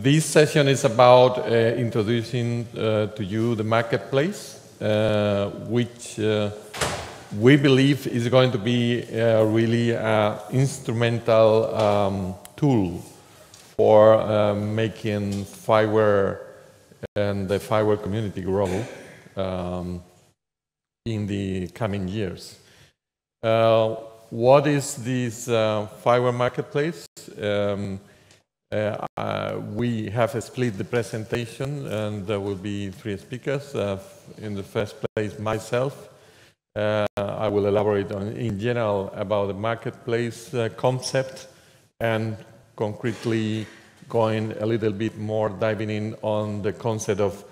This session is about introducing to you the marketplace, which we believe is going to be really an instrumental tool for making FIWARE and the FIWARE community grow in the coming years. What is this FIWARE marketplace? We have split the presentation, and there will be 3 speakers. In the first place, myself. I will elaborate in general about the marketplace concept, and concretely going a little bit more diving in on the concept of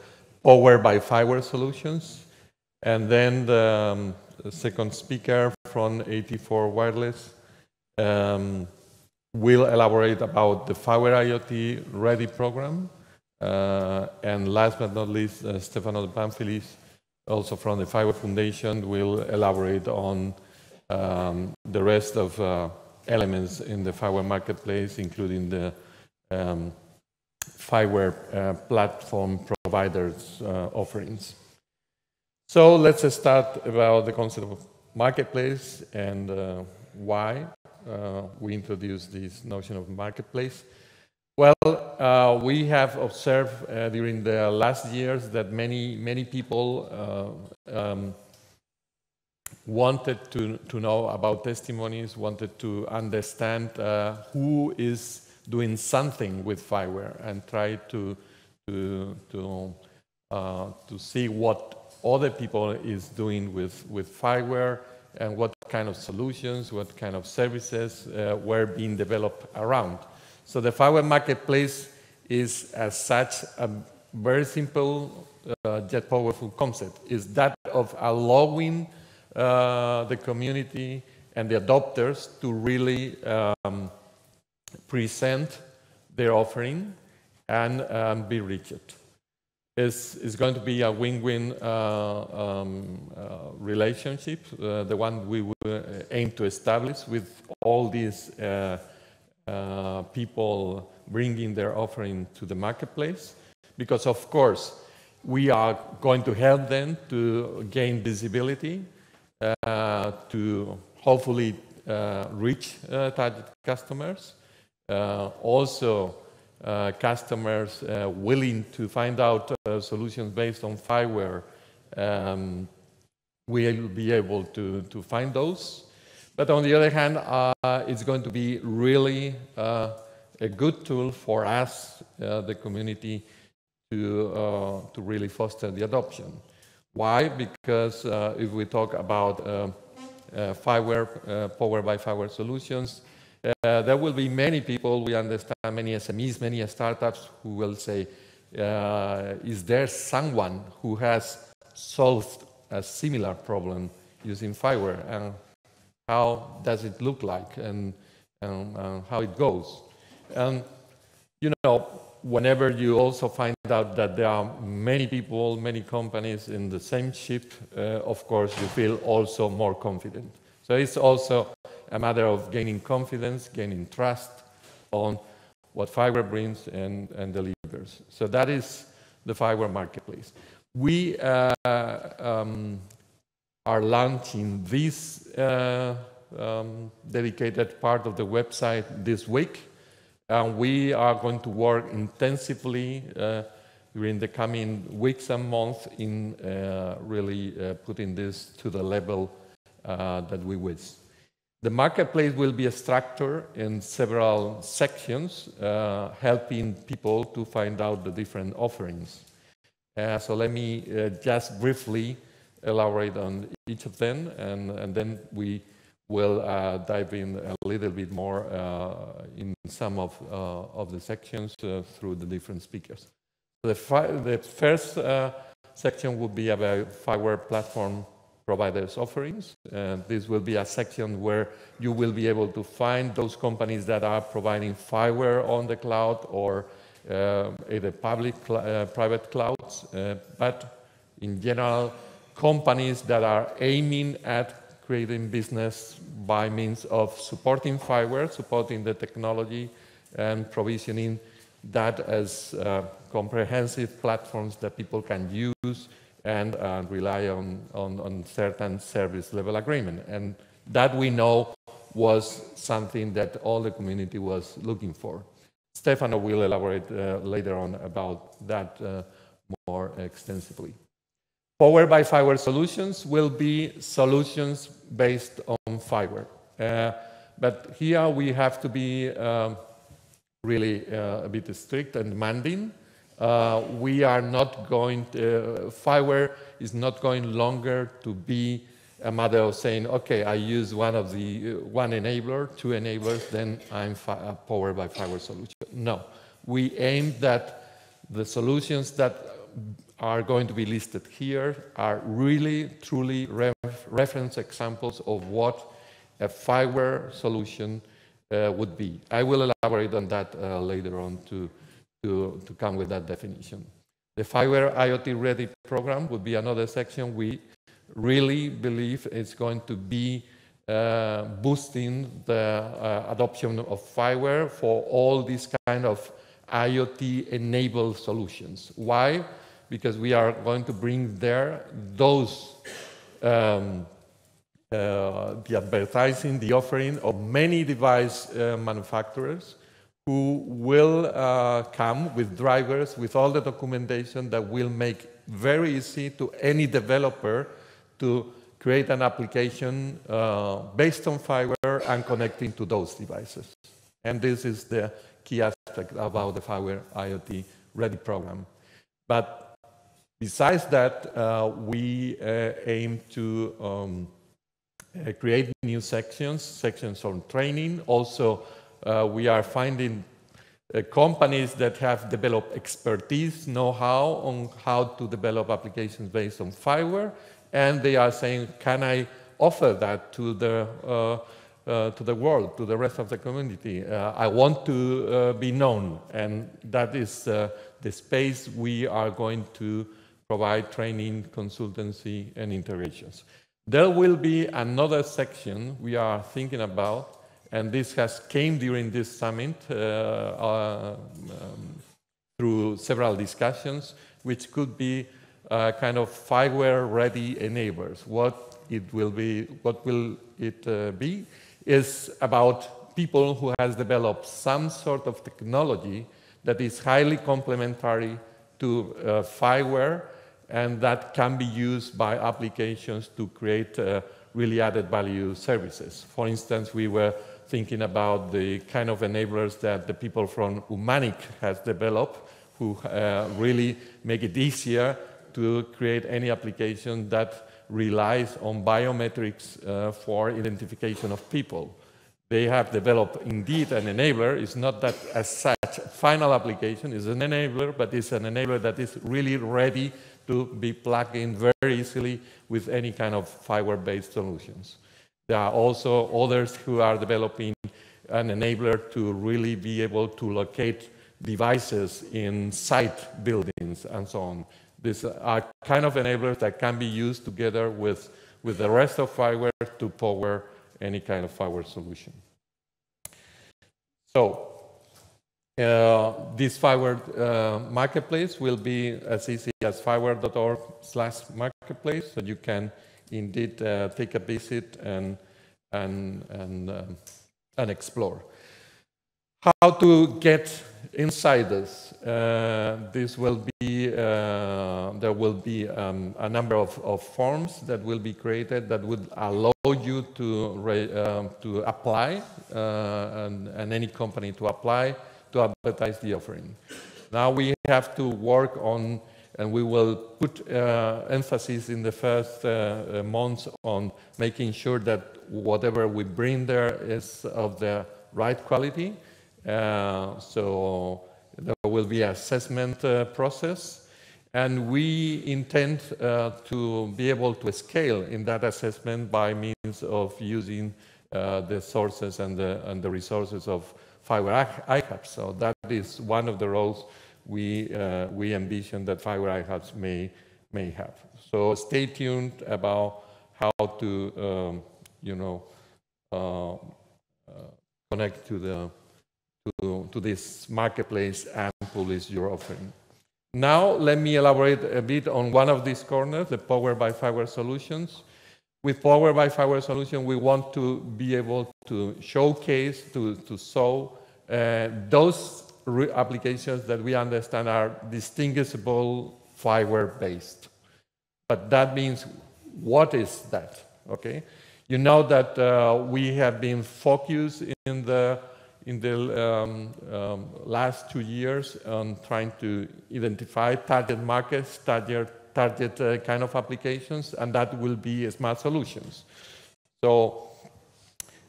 Powered-by-FIWARE solutions. And then the second speaker from AT4 Wireless will elaborate about the FIWARE IoT-ready program. And last but not least, Stefano de Panfilis, also from the FIWARE Foundation, will elaborate on the rest of elements in the FIWARE marketplace, including the FIWARE Platform providers offerings. So let's start about the concept of marketplace and why we introduced this notion of marketplace. Well, we have observed during the last years that many people wanted to know about testimonies, wanted to understand who is doing something with FIWARE, and try to see what other people is doing with FIWARE, and what kind of solutions, what kind of services were being developed around. So the FIWARE marketplace is, as such, a very simple yet powerful concept. Is that of allowing the community and the adopters to really present their offering and be reached. It's going to be a win-win relationship, the one we will aim to establish with all these people bringing their offering to the marketplace, because of course we are going to help them to gain visibility, to hopefully reach target customers, also customers willing to find out solutions based on FIWARE will be able to find those. But on the other hand, it's going to be really a good tool for us, the community, to really foster the adoption. Why? Because if we talk about FIWARE, Powered-by-FIWARE solutions, there will be many people, we understand, many SMEs, many startups who will say, is there someone who has solved a similar problem using FIWARE? And how does it look like, and how it goes? And, you know, whenever you also find out that there are many people, many companies in the same ship, of course, you feel also more confident. So it's also a matter of gaining confidence, gaining trust on what FIWARE brings and delivers. So that is the FIWARE marketplace. We are launching this dedicated part of the website this week, and we are going to work intensively during the coming weeks and months in really putting this to the level that we wish. The marketplace will be structured in several sections, helping people to find out the different offerings. So let me just briefly elaborate on each of them, and then we will dive in a little bit more in some of the sections through the different speakers. The first section will be about FIWARE Platform providers offerings. This will be a section where you will be able to find those companies that are providing FIWARE on the cloud, or either public, private clouds, but in general, companies that are aiming at creating business by means of supporting FIWARE, supporting the technology, and provisioning that as comprehensive platforms that people can use and rely on certain service level agreement. And that we know was something that all the community was looking for. Stefano will elaborate later on about that more extensively. Powered-by-FIWARE solutions will be solutions based on FIWARE. But here we have to be really a bit strict and demanding. We are not going to, FIWARE is not going longer to be a matter of saying, okay, I use one enabler, two enablers, then I'm a Powered-by-FIWARE solution. No, we aim that the solutions that are going to be listed here are really, truly reference examples of what a FIWARE solution would be. I will elaborate on that later on to come with that definition. The FIWARE IoT-ready program would be another section. We really believe it's going to be boosting the adoption of FIWARE for all these kind of IoT-enabled solutions. Why? Because we are going to bring there those the advertising, the offering of many device manufacturers who will come with drivers, with all the documentation that will make very easy to any developer to create an application based on FIWARE and connecting to those devices. And this is the key aspect about the FIWARE IoT Ready program. But besides that, we aim to create new sections on training. Also, we are finding companies that have developed expertise, know-how on how to develop applications based on FIWARE, and they are saying, can I offer that to the world, to the rest of the community? I want to be known, and that is the space we are going to provide training, consultancy, and integrations. There will be another section we are thinking about, and this has came during this summit through several discussions, which could be kind of FIWARE-ready enablers. What will it be? Is about people who has developed some sort of technology that is highly complementary to FIWARE, and that can be used by applications to create really added value services. For instance, we were thinking about the kind of enablers that the people from Humanic has developed, who really make it easier to create any application that relies on biometrics for identification of people. They have developed indeed an enabler. It's not that as such a final application is an enabler, but it's an enabler that is really ready to be plugged in very easily with any kind of FIWARE-based solutions. There are also others who are developing an enabler to really be able to locate devices inside buildings and so on. These are kind of enablers that can be used together with the rest of FIWARE to power any kind of FIWARE solution. So, this FIWARE marketplace will be as easy as fiware.org/marketplace, so you can indeed take a visit and explore. How to get inside this? This will be there will be a number of forms that will be created that would allow you to apply and any company to apply to advertise the offering. Now we have to work on, and we will put emphasis in the first months on making sure that whatever we bring there is of the right quality. So there will be an assessment process, and we intend to be able to scale in that assessment by means of using the sources and the resources of FIWARE iHubs. So that is one of the roles we envision that FIWARE iHubs may have. So stay tuned about how to connect to to this marketplace and publish your offering. Now, let me elaborate a bit on one of these corners, the Powered-by-FIWARE solutions. With Powered-by-FIWARE solution, we want to be able to showcase, to show those applications that we understand are distinguishable FIWARE-based. But that means, what is that? Okay, you know that we have been focused in the last 2 years on trying to identify target markets, target kind of applications, and that will be smart solutions. So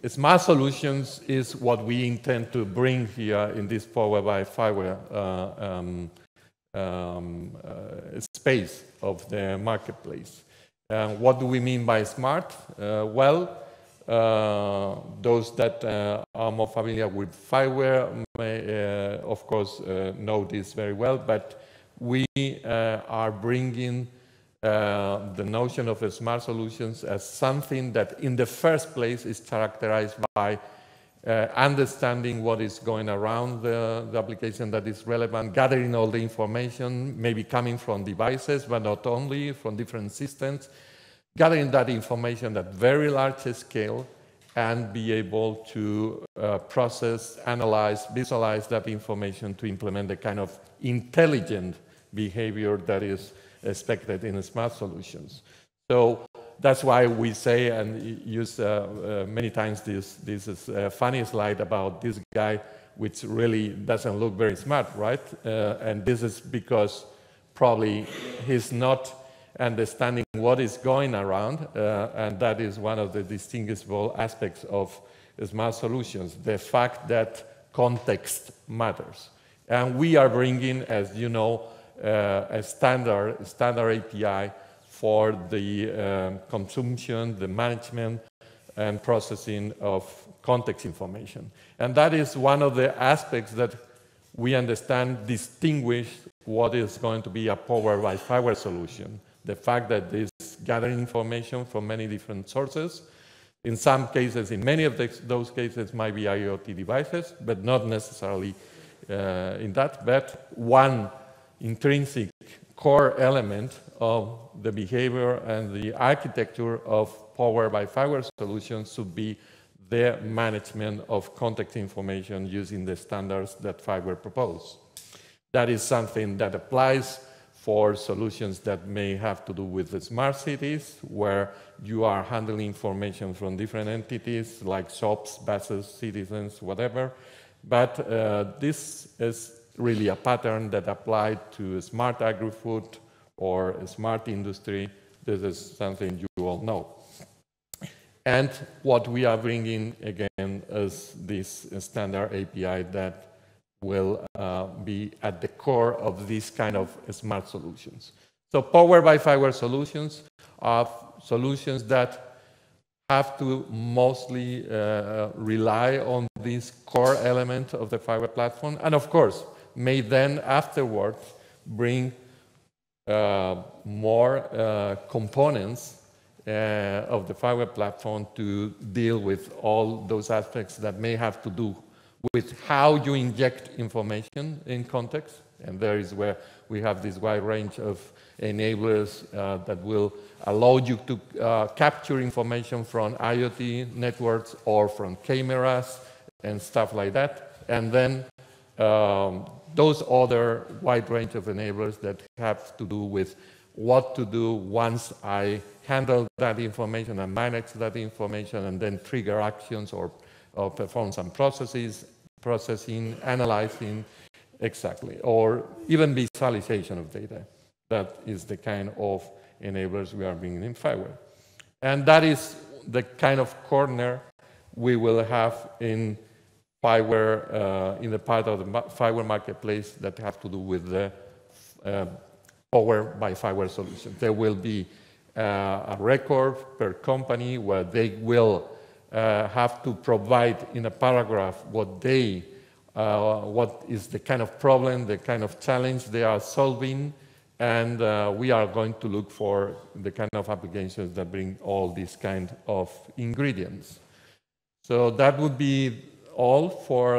smart solutions is what we intend to bring here in this Powered-by-FIWARE space of the marketplace. What do we mean by smart? Those that are more familiar with FIWARE may, of course, know this very well, but we are bringing the notion of smart solutions as something that in the first place is characterized by understanding what is going around the application that is relevant, gathering all the information, maybe coming from devices, but not only, from different systems, gathering that information at very large scale and be able to process, analyze, visualize that information to implement the kind of intelligent behavior that is expected in smart solutions. So that's why we say and use many times this is a funny slide about this guy, which really doesn't look very smart, right? And this is because probably he's not understanding what is going around, and that is one of the distinguishable aspects of smart solutions, the fact that context matters. And we are bringing, as you know, a standard API for the consumption, the management, and processing of context information. And that is one of the aspects that we understand distinguish what is going to be a Powered-by-FIWARE solution. The fact that this gathering information from many different sources. In some cases, in many of those cases, might be IoT devices, but not necessarily in that. But one intrinsic core element of the behavior and the architecture of Powered-by-FIWARE solutions should be the management of context information using the standards that FIWARE proposes. That is something that applies for solutions that may have to do with the smart cities, where you are handling information from different entities like shops, buses, citizens, whatever. But this is really a pattern that applied to smart agri-food or smart industry. This is something you all know. And what we are bringing, again, is this standard API that will be at the core of this kind of smart solutions. So Powered-by-FIWARE solutions are solutions that have to mostly rely on this core element of the FIWARE platform, and of course, may then afterwards bring more components of the FIWARE platform to deal with all those aspects that may have to do with how you inject information in context. And there is where we have this wide range of enablers that will allow you to capture information from IoT networks or from cameras and stuff like that. And then those other wide range of enablers that have to do with what to do once I handle that information and manage that information and then trigger actions or perform some processing, analyzing, exactly, or even visualization of data. That is the kind of enablers we are bringing in FIWARE. And that is the kind of corner we will have in FIWARE, in the part of the FIWARE marketplace that have to do with the Powered-by-FIWARE solution. There will be a record per company where they will have to provide in a paragraph what is the kind of problem, the kind of challenge they are solving, and we are going to look for the kind of applications that bring all these kind of ingredients. So that would be all for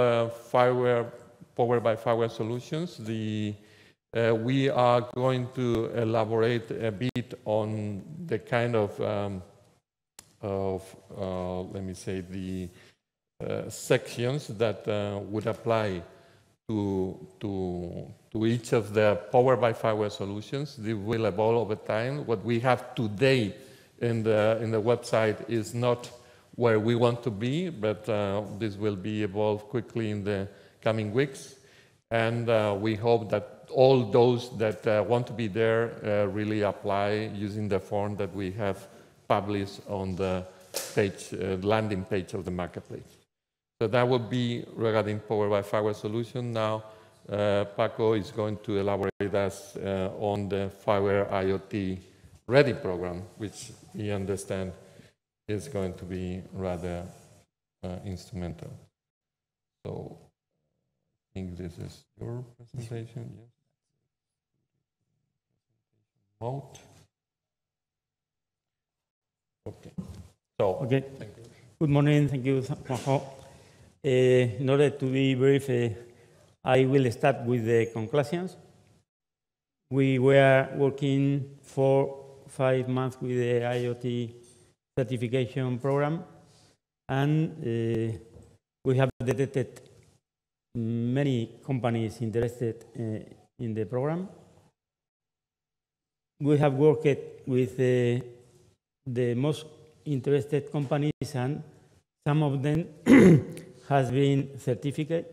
FIWARE Powered-by-FIWARE Solutions. We are going to elaborate a bit on the kind of let me say, the sections that would apply to each of the Powered-by-FIWARE solutions. They will evolve over time. What we have today in the website is not where we want to be, but this will be evolved quickly in the coming weeks. And we hope that all those that want to be there really apply using the form that we have published on the page, landing page of the marketplace. So that would be regarding Powered-by-FIWARE solution. Now, Paco is going to elaborate us on the FIWARE IoT-ready program, which we understand is going to be rather instrumental. So I think this is your presentation. Yes. Mode. Okay. So, okay. Thank you. Good morning. Thank you, Juanjo. In order to be brief, I will start with the conclusions. We were working 4 or 5 months with the IoT certification program, and we have detected many companies interested in the program. We have worked with the most interested companies, and some of them has been certified.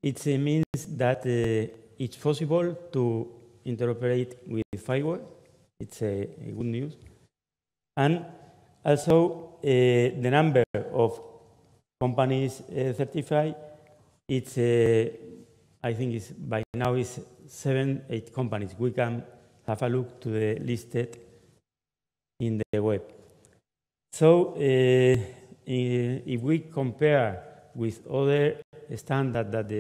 It means that it's possible to interoperate with FIWARE. It's a good news. And also the number of companies certified, it's I think it's by now is 7 or 8 companies. We can have a look to the listed in the web. So if we compare with other standards that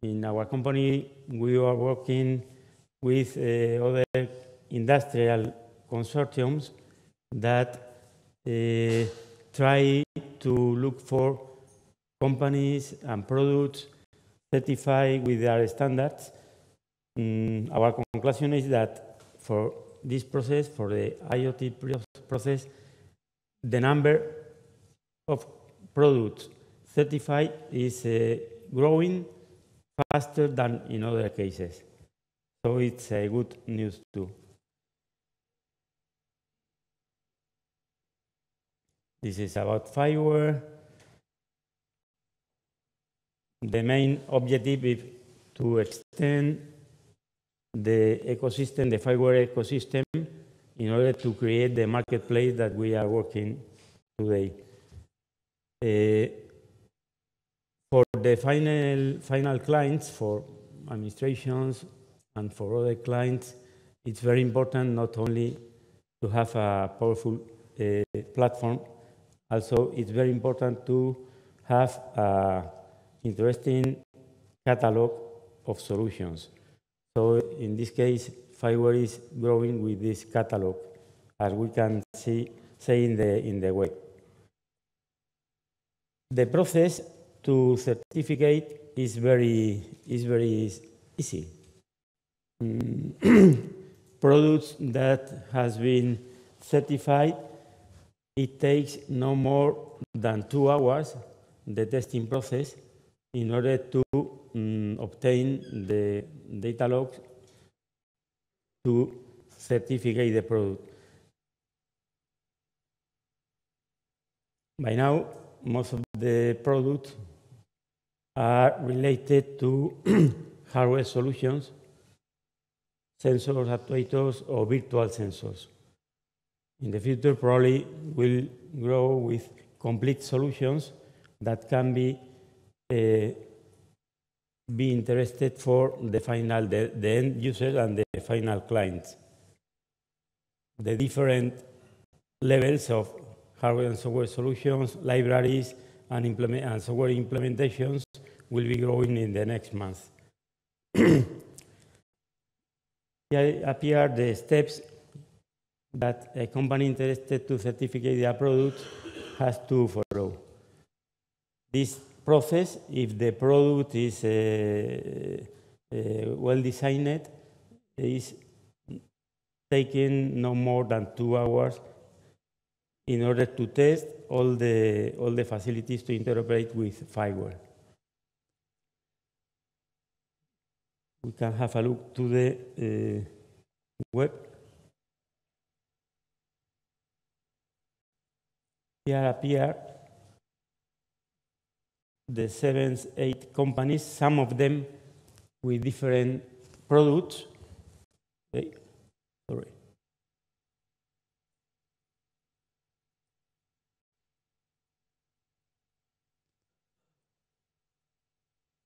in our company we are working with other industrial consortiums that try to look for companies and products certified with their standards. Our conclusion is that for this process, for the IoT process, the number of products certified is growing faster than in other cases. So it's a good news too. This is about FIWARE. The main objective is to extend the ecosystem, the FIWARE ecosystem, in order to create the marketplace that we are working today. For the final clients, for administrations and for other clients, it's very important not only to have a powerful platform, also it's very important to have an interesting catalog of solutions. So in this case, FIWARE is growing with this catalog, as we can say in the web. The process to certificate is very easy. Products that has been certified, it takes no more than 2 hours, the testing process, in order to obtain the data logs to certificate the product. By now, most of the products are related to hardware solutions, sensors, actuators, or virtual sensors. In the future, probably will grow with complete solutions that can be interested for the end user and the final clients. The different levels of hardware and software solutions, libraries, and software implementations will be growing in the next month. Here appear the steps that a company interested to certificate their product has to follow. this process, if the product is well designed, is taking no more than 2 hours in order to test all the facilities to interoperate with FIWARE. We can have a look to the web. Here appear the 7, 8 companies, some of them with different products. Okay. Sorry.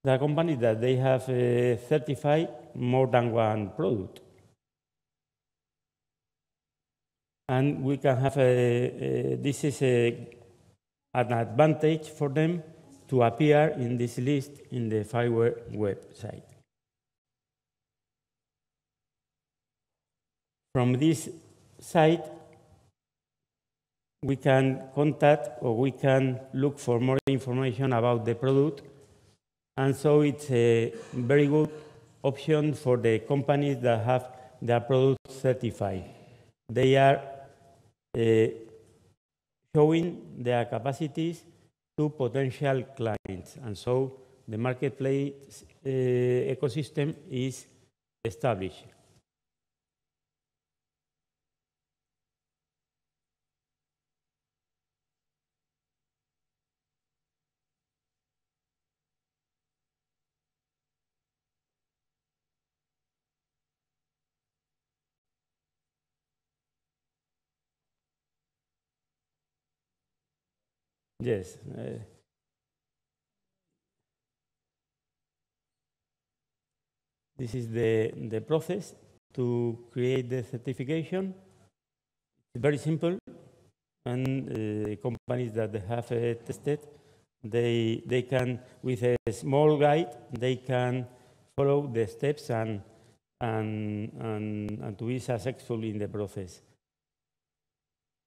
The company that they have certified more than one product. And we can have this is an advantage for them to appear in this list in the FIWARE website. From this site, we can contact or we can look for more information about the product. And so it's a very good option for the companies that have their products certified. They are showing their capacities to potential clients. And so the marketplace ecosystem is established. Yes. This is the process to create the certification. It's very simple, and companies that have tested, they can, with a small guide, they can follow the steps and to be successful in the process.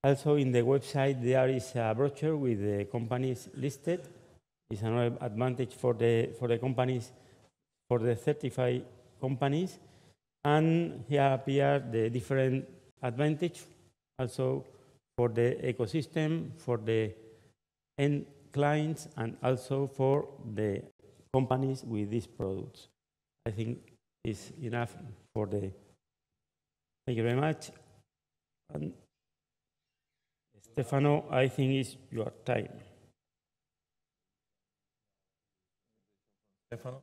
Also, in the website, there is a brochure with the companies listed. It's another advantage for the companies, for the certified companies. And here appear the different advantages also for the ecosystem, for the end clients, and also for the companies with these products. I think it's enough for the. Thank you very much. And Stefano, I think it's your time. Stefano?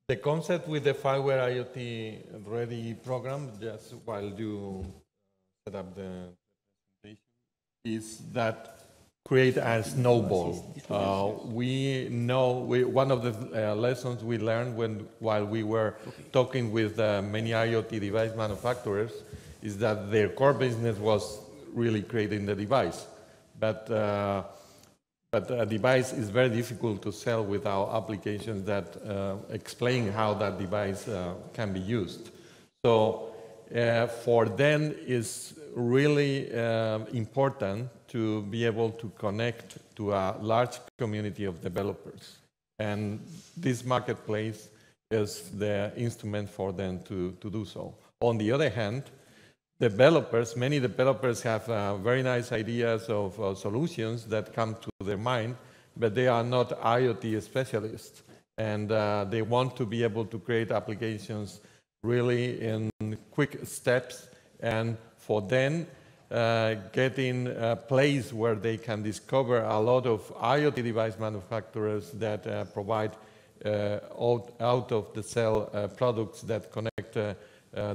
The concept with the FIWARE IoT-ready program, just while you set up the presentation, is that create a snowball. We know one of the lessons we learned while we were talking with many IoT device manufacturers is that their core business was really creating the device, but a device is very difficult to sell without applications that explain how that device can be used. So for them, it's really important to be able to connect to a large community of developers. And this marketplace is the instrument for them to do so. On the other hand, many developers have very nice ideas of solutions that come to their mind, but they are not IoT specialists. And they want to be able to create applications really in quick steps. And for them, getting a place where they can discover a lot of IoT device manufacturers that provide out-of-the-cell products that connect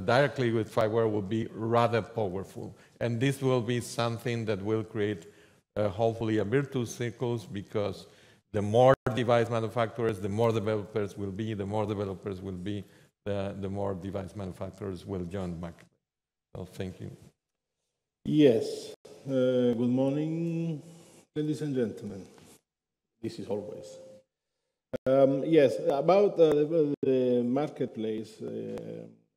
directly with FIWARE will be rather powerful. And this will be something that will create hopefully a virtuous circle, because the more device manufacturers, the more developers will be, the more developers will be, the more device manufacturers will join the market. So thank you. Yes. Good morning, ladies and gentlemen. This is always. Yes, about the marketplace,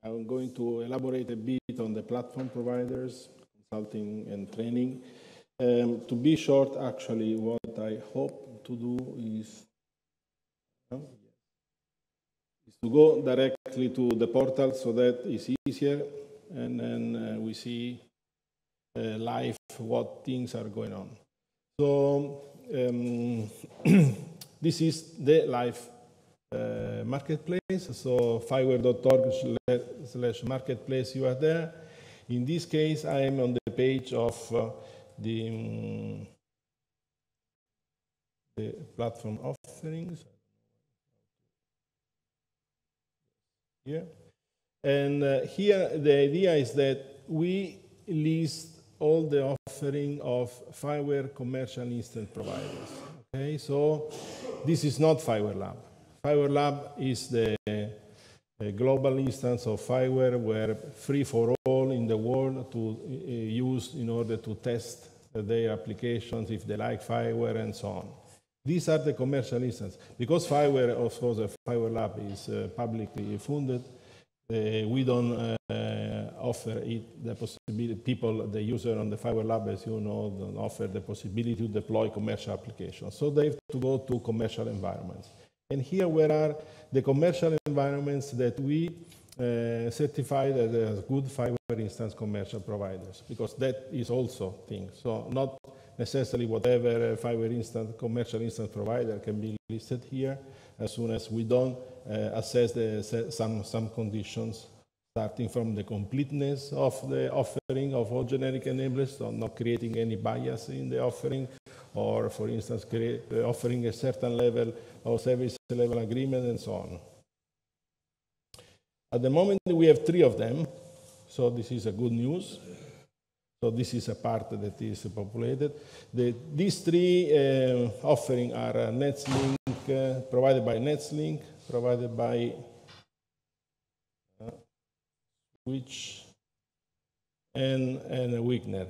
I'm going to elaborate a bit on the platform providers, consulting and training. To be short, actually, what I hope to do is to go directly to the portal, so that is easier, and then we see live what things are going on. So this is the live marketplace. So FIWARE.org/marketplace, you are there. In this case, I am on the page of the platform offerings. Here. And here the idea is that we list all the offering of FIWARE commercial instant providers. Okay, so this is not FIWARE Lab. FIWARE Lab is the global instance of FIWARE, where free for all in the world to use in order to test their applications, if they like FIWARE and so on. These are the commercial instances. Because FIWARE, of course, FIWARE Lab is publicly funded, we don't offer it the possibility, people, the user on the FIWARE Lab, as you know, don't offer the possibility to deploy commercial applications. So they have to go to commercial environments. And here, where are the commercial environments that we certify that as good FIWARE instance commercial providers? Because that is also thing. So not necessarily whatever FIWARE instance commercial instance provider can be listed here, as soon as we don't assess some conditions, starting from the completeness of the offering of all generic enablers, so not creating any bias in the offering, or, for instance, offering a certain level of service level agreement, and so on. At the moment, we have 3 of them, so this is a good news. So this is a part that is populated. These 3 offerings are NetSlink, provided by NetSlink, provided by Switch, and Wigner.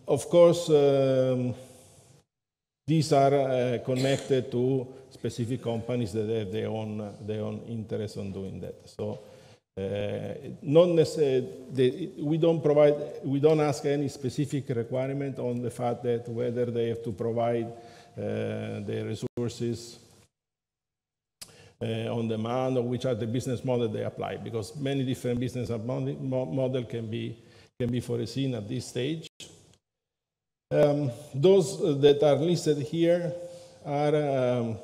Of course, these are connected to specific companies that have their own interest on doing that. So not necessarily, we don't ask any specific requirement on the fact that whether they have to provide the resources on demand, or which are the business model they apply, because many different business model can be foreseen at this stage. Those that are listed here are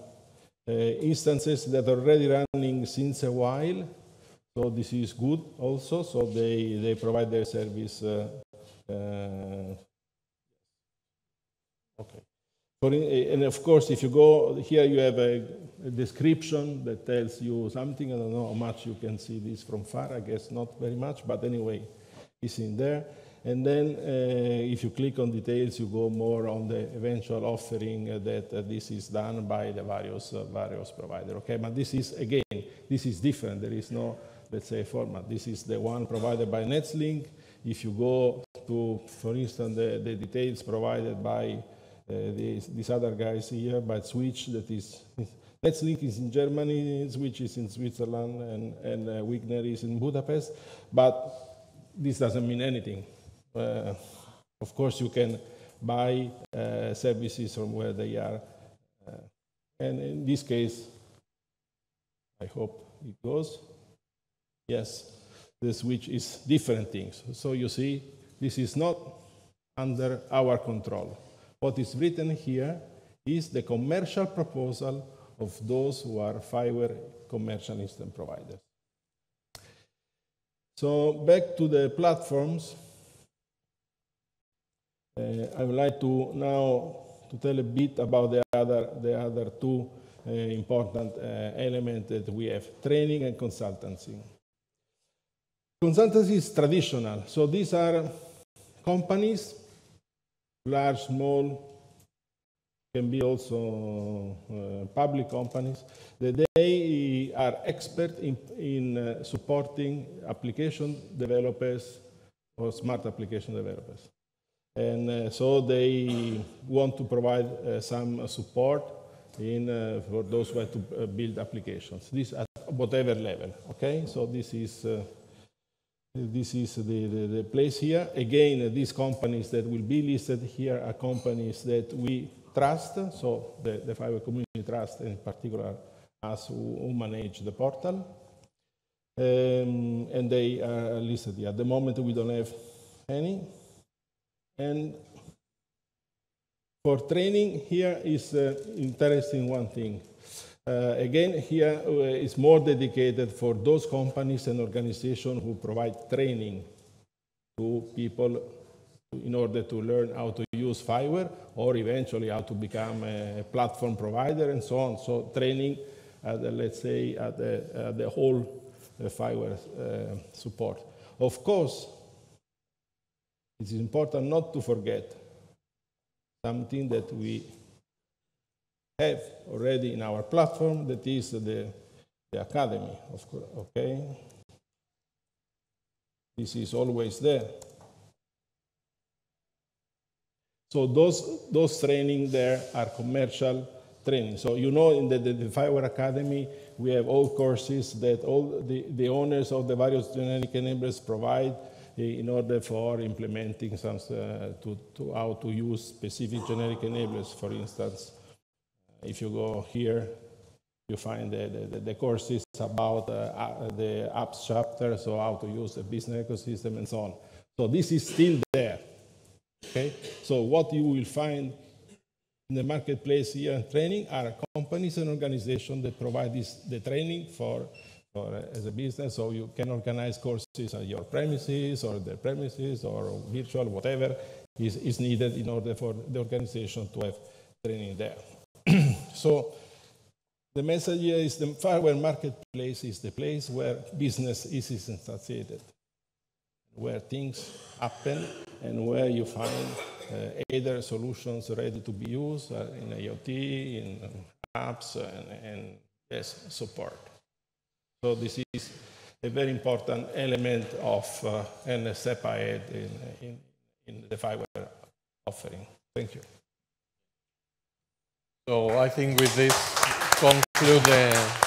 instances that are already running since a while. So this is good also. So they provide their service. Okay. And of course, if you go here, you have a description that tells you something. I don't know how much you can see this from far. I guess not very much, but anyway, it's in there. And then if you click on details, you go more on the eventual offering that this is done by the various providers. Okay, but this is, again, this is different. There is no, let's say, format. This is the one provided by NetSlink. If you go to, for instance, the details provided by these other guys here, by Switch, that is, NetSlink is in Germany, Switch is in Switzerland, and Wigner is in Budapest, but this doesn't mean anything. Of course, you can buy services from where they are. And in this case, I hope it goes. Yes, the Switch is different things. So you see, this is not under our control. What is written here is the commercial proposal of those who are FIWARE commercial instant providers. So back to the platforms. I would like to now to tell a bit about the other 2 important elements that we have: training and consultancy. Consultancy is traditional. So these are companies, large, small, can be also public companies, that they are expert in supporting application developers or smart application developers. And so they want to provide some support for those who have to build applications. This at whatever level, okay? So this is the place here. Again, these companies that will be listed here are companies that we trust, so the FIWARE Community Trust in particular, us who manage the portal. And they are listed here. At the moment, we don't have any. And for training, here is interesting one thing. Again, here is more dedicated for those companies and organizations who provide training to people in order to learn how to use FIWARE or eventually how to become a platform provider and so on. So training, let's say, at the whole FIWARE support. Of course, it's important not to forget something that we have already in our platform, that is the academy, of course, okay? This is always there. So those training there are commercial training. So you know in the FIWARE Academy, we have all courses that all the owners of the various generic enablers provide in order for implementing some, to how to use specific generic enablers. For instance, if you go here, you find the courses about the apps chapter, so how to use the business ecosystem and so on. So this is still there. Okay? So what you will find in the marketplace here in training are companies and organizations that provide the training for as a business, so you can organize courses at your premises or their premises or virtual, whatever is needed in order for the organization to have training there. So the message here is the FIWARE Marketplace is the place where business is instantiated, where things happen and where you find either solutions ready to be used in IoT, in apps, and yes, support. So this is a very important element of and a step ahead in the FIWARE offering. Thank you. So I think with this conclude the